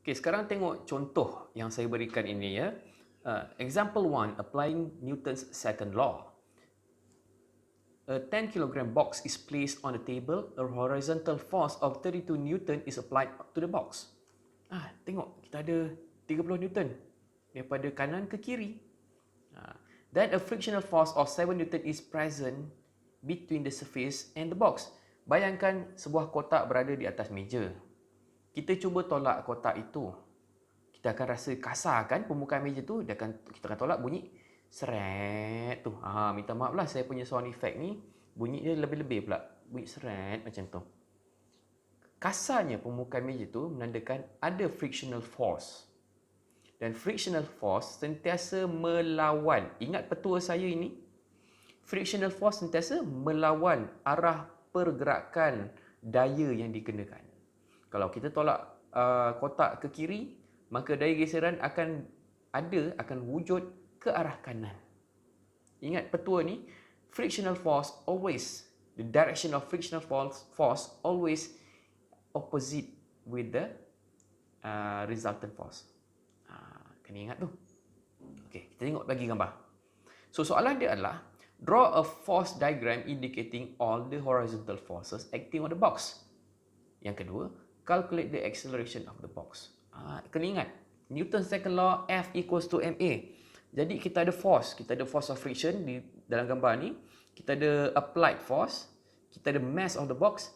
Okey, sekarang tengok contoh yang saya berikan ini ya. Example 1, applying Newton's second law. A 10 kilogram box is placed on the table. A horizontal force of 32 Newton is applied to the box. Tengok, kita ada 30 Newton daripada kanan ke kiri. Then a frictional force of 7 Newton is present between the surface and the box. Bayangkan sebuah kotak berada di atas meja. Kita cuba tolak kotak itu. Kita akan rasa kasar kan permukaan meja tu, kita akan tolak bunyi seret tu. Minta maaf lah saya punya sound effect ni bunyi dia lebih-lebih pula. Bunyi seret macam tu. Kasarnya permukaan meja tu menandakan ada frictional force. Dan frictional force sentiasa melawan. Ingat petua saya ini. Frictional force sentiasa melawan arah pergerakan daya yang dikenakan. Kalau kita tolak kotak ke kiri, maka daya geseran akan wujud ke arah kanan. Ingat petua ni, frictional force always, the direction of frictional force always opposite with the resultant force. Kena ingat tu. Okey, kita tengok lagi gambar. So soalan dia adalah, draw a force diagram indicating all the horizontal forces acting on the box. Yang kedua, calculate the acceleration of the box. Kena ingat, Newton's second law, F equals to ma. Jadi kita ada force of friction di dalam gambar ni, kita ada applied force, kita ada mass of the box.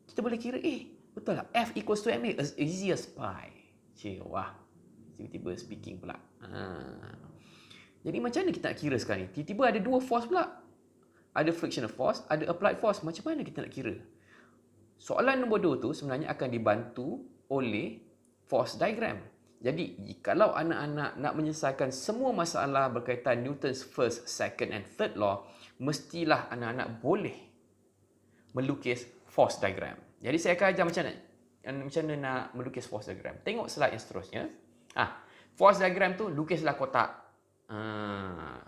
Kita boleh kira, betul lah, F equals to ma, as easy as pie. Wah, tiba-tiba speaking pula. Jadi macam mana kita nak kira sekarang ni? Tiba-tiba ada dua force pula. Ada frictional force, ada applied force. Macam mana kita nak kira? Soalan nombor 2 tu sebenarnya akan dibantu oleh force diagram. Jadi, kalau anak-anak nak menyelesaikan semua masalah berkaitan Newton's first, second and third law, mestilah anak-anak boleh melukis force diagram. Jadi, saya akan ajar macam mana nak melukis force diagram. Tengok slide yang seterusnya. Force diagram tu, lukislah kotak.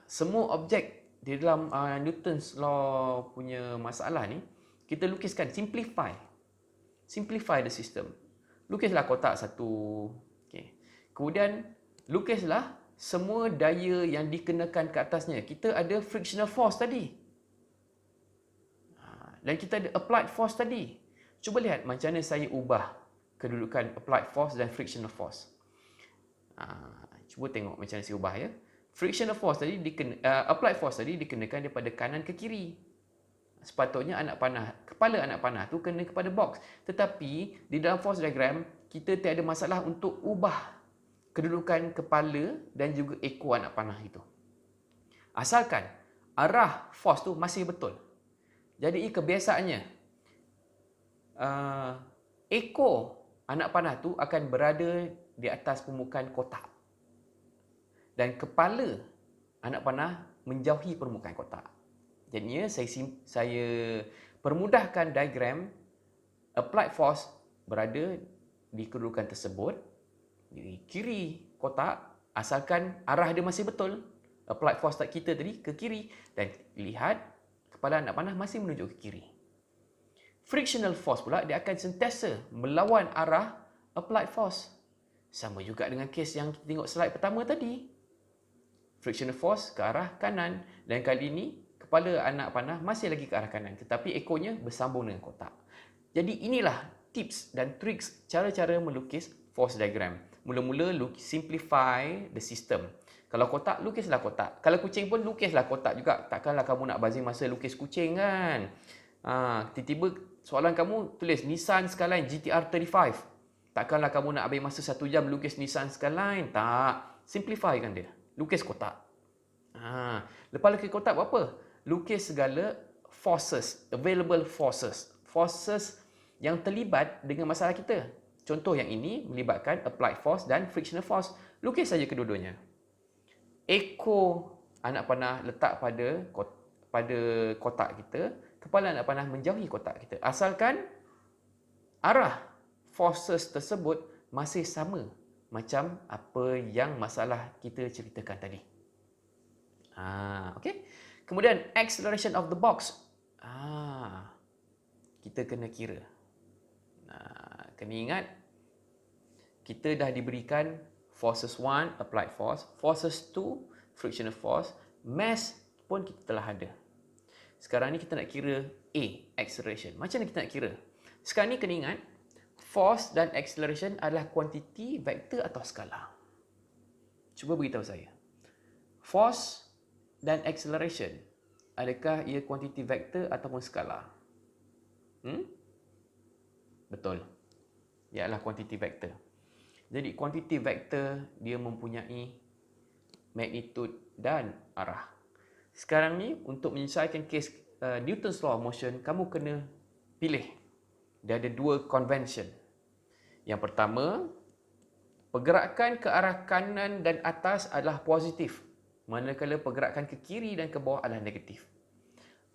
Semua objek di dalam Newton's law punya masalah ni, kita lukiskan, simplify the system. Lukislah kotak satu. Okay. Kemudian lukislah semua daya yang dikenakan ke atasnya. Kita ada frictional force tadi. Dan kita ada applied force tadi. Cuba lihat macam mana saya ubah kedudukan applied force dan frictional force. Cuba tengok macam mana saya ubah ya. Frictional force tadi applied force tadi dikenakan daripada kanan ke kiri. Sepatutnya kepala anak panah tu kena kepada box. Tetapi di dalam force diagram kita tiada masalah untuk ubah kedudukan kepala dan juga ekor anak panah itu. Asalkan arah force tu masih betul. Jadi kebiasaannya ekor anak panah tu akan berada di atas permukaan kotak. Dan kepala anak panah menjauhi permukaan kotak. Jadinya saya permudahkan diagram applied force berada di kedudukan tersebut di kiri kotak, asalkan arah dia masih betul. Applied force kita tadi ke kiri dan lihat kepala anak panah masih menunjuk ke kiri. Frictional force pula dia akan sentiasa melawan arah applied force. Sama juga dengan kes yang kita tengok slide pertama tadi. Frictional force ke arah kanan dan kali ini kepala anak panah masih lagi ke arah kanan tetapi ekornya bersambung dengan kotak. Jadi inilah tips dan tricks cara-cara melukis force diagram. Mula-mula simplify the system. Kalau kotak, lukislah kotak. Kalau kucing pun lukislah kotak juga. Takkanlah kamu nak bazir masa lukis kucing kan. Tiba-tiba soalan kamu tulis Nissan Skyline GTR 35. Takkanlah kamu nak habis masa 1 jam lukis Nissan Skyline. Tak. Simplify kan dia. Lukis kotak. Lepas lukis kotak buat apa? Lukis segala forces, available forces. Forces yang terlibat dengan masalah kita. Contoh yang ini melibatkan applied force dan frictional force. Lukis saja kedua-duanya. Ekor anak panah letak pada kotak kita. Kepala anak panah menjauhi kotak kita. Asalkan arah forces tersebut masih sama macam apa yang masalah kita ceritakan tadi. Okay. Kemudian acceleration of the box. Kita kena kira. Kena ingat kita dah diberikan forces 1, applied force, forces 2, frictional force, mass pun kita telah ada. Sekarang ni kita nak kira A, acceleration. Macam mana kita nak kira? Sekarang ni kena ingat, force dan acceleration adalah kuantiti, vektor atau skala. Cuba beritahu saya. Force dan acceleration, adakah ia kuantiti, vektor ataupun skala? Betul. Ia adalah kuantiti vektor. Jadi kuantiti vektor dia mempunyai magnitude dan arah. Sekarang ni untuk menyelesaikan kes Newton's Law of Motion, kamu kena pilih. Dia ada dua convention. Yang pertama, pergerakan ke arah kanan dan atas adalah positif, manakala pergerakan ke kiri dan ke bawah adalah negatif.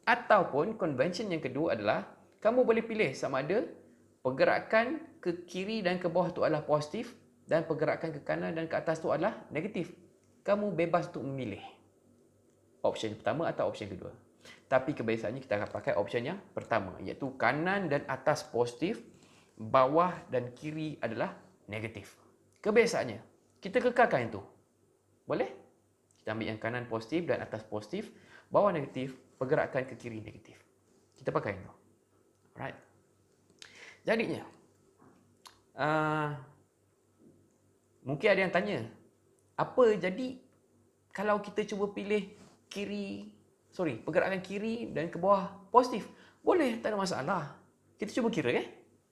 Ataupun convention yang kedua adalah kamu boleh pilih sama ada pergerakan ke kiri dan ke bawah itu adalah positif dan pergerakan ke kanan dan ke atas itu adalah negatif. Kamu bebas untuk memilih option pertama atau option kedua. Tapi kebiasaannya kita akan pakai option yang pertama, iaitu kanan dan atas positif, bawah dan kiri adalah negatif. Kebiasaannya, kita kekalkan itu. Boleh? Kita ambil yang kanan positif dan atas positif, bawah negatif, pergerakan ke kiri negatif. Kita pakai itu. Alright. Jadinya, mungkin ada yang tanya, apa jadi kalau kita cuba pilih pergerakan kiri dan ke bawah positif? Boleh, tak ada masalah. Kita cuba kira ya.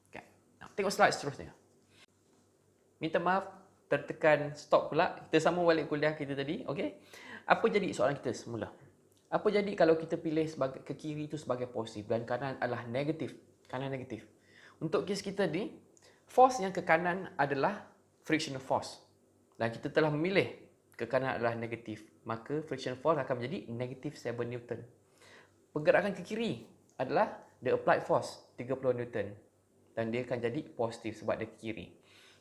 Okay. Nah, tengok slide seterusnya. Minta maaf, tertekan stop pula. Kita sambung balik kuliah kita tadi. Okay. Apa jadi soalan kita semula? Apa jadi kalau kita pilih sebagai ke kiri itu sebagai positif dan kanan adalah negatif? Kanan negatif. Untuk kes kita ni, force yang ke kanan adalah frictional force. Dan kita telah memilih ke kanan adalah negatif. Maka frictional force akan menjadi negative 7 Newton. Pergerakan ke kiri adalah the applied force, 30 Newton. Dan dia akan jadi positif sebab dia ke kiri.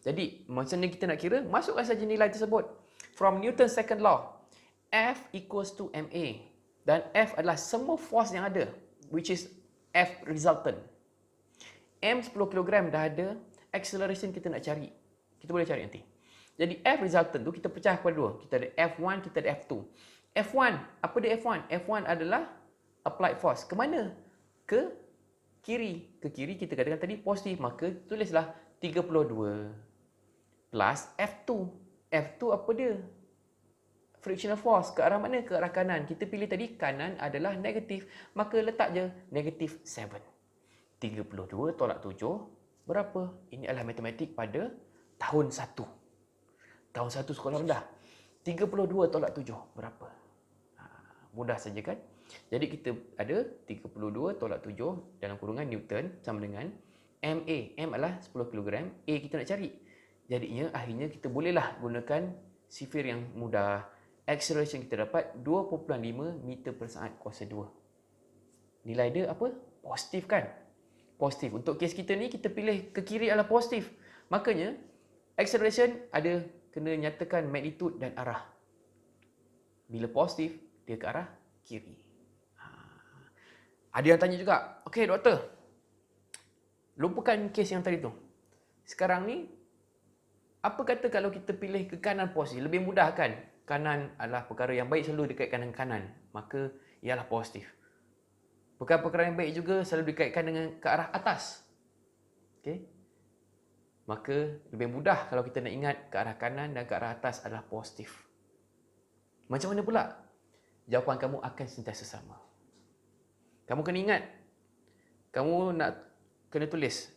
Jadi, macam ni kita nak kira, masukkan saja nilai tersebut. From Newton's second law, F equals to ma. Dan F adalah semua force yang ada, which is F resultant. M 10 kg dah ada, acceleration kita nak cari. Kita boleh cari nanti. Jadi F resultant tu kita pecah kepada dua. Kita ada F1, kita ada F2. F1, apa dia F1? F1 adalah applied force. Ke mana? Ke kiri. Ke kiri kita katakan tadi positif. Maka tulislah 32 plus F2. F2 apa dia? Frictional force. Ke arah mana? Ke arah kanan. Kita pilih tadi kanan adalah negatif. Maka letak je negatif 7. 32 tolak 7 berapa? Ini adalah matematik pada tahun 1. Tahun 1 sekolah rendah. 32 tolak 7 berapa? Mudah saja kan? Jadi kita ada 32 tolak 7 dalam kurungan Newton sama dengan MA. M adalah 10 kg. A kita nak cari. Jadinya akhirnya kita bolehlah gunakan sifir yang mudah. Acceleration kita dapat 2.5 meter per saat kuasa 2. Nilai dia apa? Positif kan? Positif. Untuk kes kita ni kita pilih ke kiri adalah positif. Makanya acceleration ada kena nyatakan magnitude dan arah. Bila positif, dia ke arah kiri. Ada yang tanya juga, okey doktor, lupakan kes yang tadi tu. Sekarang ni, apa kata kalau kita pilih ke kanan positif? Lebih mudah kan? Kanan adalah perkara yang baik selalu dikaitkan dengan kanan. Maka, ialah positif. Perkara-perkara yang baik juga selalu dikaitkan dengan ke arah atas. Okey? Maka lebih mudah kalau kita nak ingat ke arah kanan dan ke arah atas adalah positif. Macam mana pula? Jawapan kamu akan sentiasa sama. Kamu kena ingat, kamu nak kena tulis,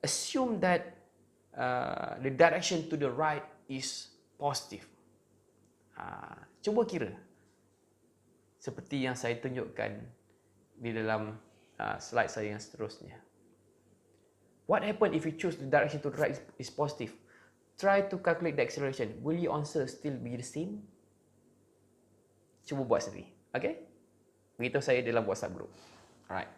assume that the direction to the right is positive. Cuba kira. Seperti yang saya tunjukkan di dalam slide saya yang seterusnya. What happen if you choose the direction to the right is positive? Try to calculate the acceleration. Will your answer still be the same? Cuba buat sendiri. Okay? Beritahu saya dalam WhatsApp group. Alright.